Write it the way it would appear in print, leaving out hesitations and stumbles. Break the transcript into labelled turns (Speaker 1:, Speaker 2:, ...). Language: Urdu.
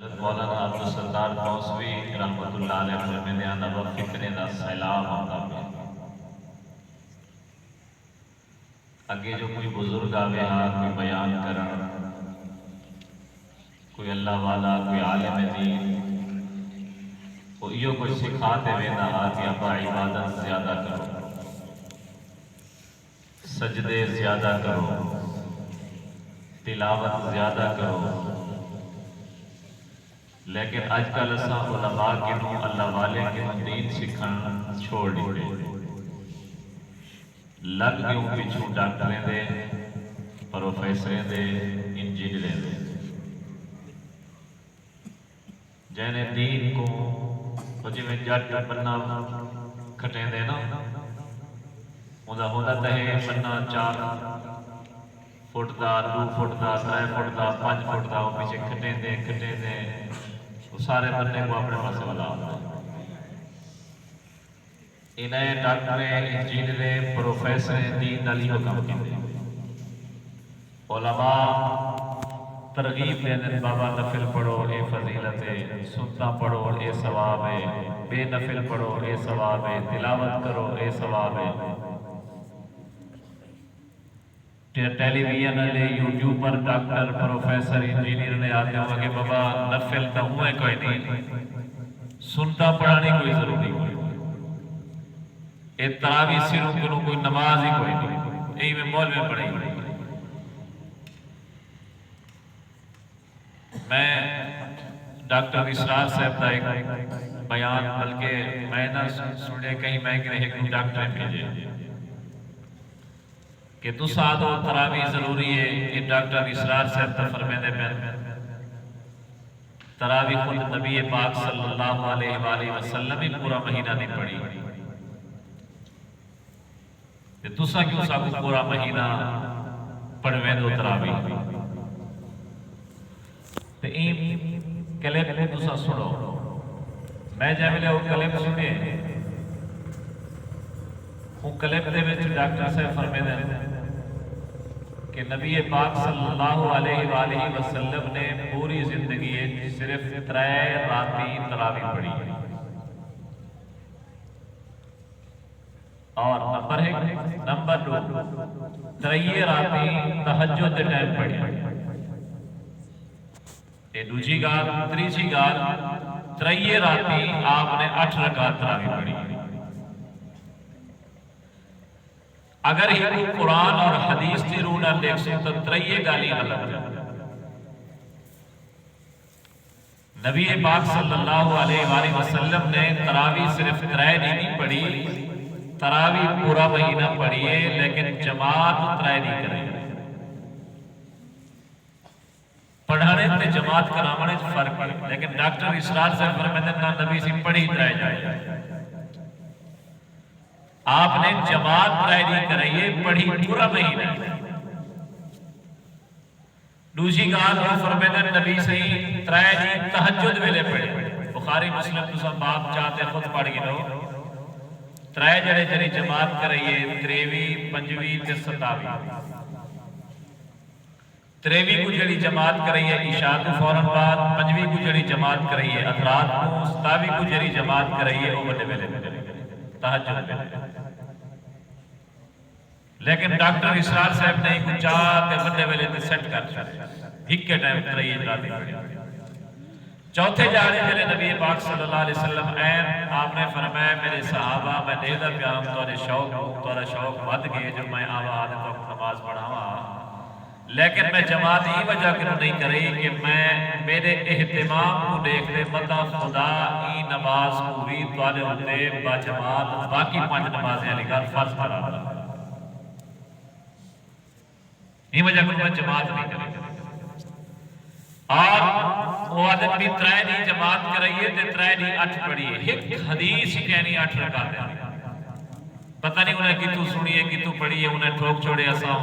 Speaker 1: مولانا عبدالستار موسوی رحمت اللہ علیہ فرمیندے ہیں نہ فتنے دا سیلاب آتا پیا اگے جو کوئی بزرگ آوے ہاں کوئی بیان کرن کوئی اللہ والا کوئی عالم دین وہ یہ کوئی سکھا دے وینا ہاں کہ ابا عبادت زیادہ کرو سجدے زیادہ کرو تلاوت زیادہ کرو لیکن آج کل اساں علماء کے نو اللہ والے کے نو دین سکھن چھوڑ دیتے لگ گیوں پیچھوں ڈاکٹریں دے پروفیسریں دے انجینئریں دے جینے دین کو جی میں جٹ بننا کھٹیں دے نا ہوندہ تہے بننا 4 فٹ دا 2 فٹ دا 3 فٹ دا 5 فٹ دا وہ پیچھے کھٹیں دے وہ سارے بننے کو اپنے پاسے والا ہوتا ہے انہیں ڈاکٹریں انجینئریں پروفیسریں دین علی کو کام کی دیں علماء ترغیب دیں بابا نفل پڑھو اے فضیلت ہے سنتا پڑھو اے ثواب ہے بے نفل پڑھو اے ثواب ہے تلاوت کرو اے ثواب ہے ٹیلی ویژن والے یوٹیوب پر ڈاکٹر پروفیسر انجینئر نے آتے ہوں کہ بابا نفل تو ہوئے کوئی نہیں سنتا پڑھانی کوئی ضروری کوئی اے تراویح سروں کنوں کوئی نماز ہی کوئی نہیں یہی میں مول میں پڑھی میں ڈاکٹر اسرار صاحب کا ایک بیان بلکہ میں نہ سنے کہیں میں کہ ایک ڈاکٹر بھیجے کہ تو ساتھ تراویح ضروری ہے کہ ڈاکٹر اسرار صاحب تا فرمیندے میں تراویح خود نبی پاک صلی اللہ علیہ وآلہ وسلم ہی پورا مہینہ نہیں پڑھی کہ تو سا کیوں سا کو پورا مہینہ پڑھویں دو تراویح تو این کلپ کو تو سا سنو میں جائے لے وہ کلپ سنے وہ کلپ دے میں ڈاکٹر صاحب فرمیندے کہ نبی پاک صلی اللہ علیہ وآلہ وسلم نے پوری زندگی صرف 3 راتی تراویح پڑھی اور نمبر 2 3 راتی تہجد ٹائم پڑھی یہ دوسری گال تیسری گال 3 راتی آپ نے 8 رکعت تراویح پڑھی اگر ہی قرآن اور حدیث کی رونا دیکھ سو تو 3 گالی غلط ہے نبی پاک صلی اللہ علیہ وآلہ وسلم نے تراویح صرف 3 نہیں پڑھی تراویح پورا مہینہ پڑھی ہے لیکن جماعت 3 نہیں کرے پڑھانے تے جماعت کرامنے فرق ہے لیکن ڈاکٹر اسرار سے فرمیندے نا نبی سے پڑھی 3 جائے آپ نے جماعت ترائی کرائیے پڑھی پورا مہینہ دوسری گال وہ فرمیدن نبی سے ترائی جی تہجد ویلے پڑھے بخاری مسلم تو سب باپ چاہتے خود پڑھ گی لو ترائی جڑے جڑی جماعت کرائیے 23 25 تے 27 23 کو جڑی جماعت کرائیے عشاء کو فوراں بعد 25 کو جڑی جماعت کرائیے ادرات کو 27 کو جڑی جماعت کرائیے وہ بڑے ویلے تہجد ویلے لیکن ڈاکٹر اسرار صاحب نے ایک چاہتے بندے ویلے تے سیٹ کر ایک کے ٹائم 3 راتی چوتھے جانے جلے نبی پاک صلی اللہ علیہ وسلم این آپ نے فرمایا میرے صحابہ میں دیدہ پیام تورے شوق بد گئے جو میں آباد وقت نماز پڑھاوا لیکن میں جماعت ہی وجہ کروں نہیں کری کہ میں میرے اہتمام کو دیکھتے مطا خدا ای نماز پوری توالے ہوتے با جماعت باقی 5 نمازیں علی کار فرض کرا رہا یہ وجہ کچھ میں جماعت نہیں کریں اور وہ آدم بھی 3 نہیں جماعت کرائیے تے 3 نہیں 8 پڑھئیے ایک حدیث ہی کہنی 8 رکھاتے ہیں پتہ نہیں انہیں کتو سنیے کتو پڑھئیے انہیں ٹھوک چھوڑے ایسا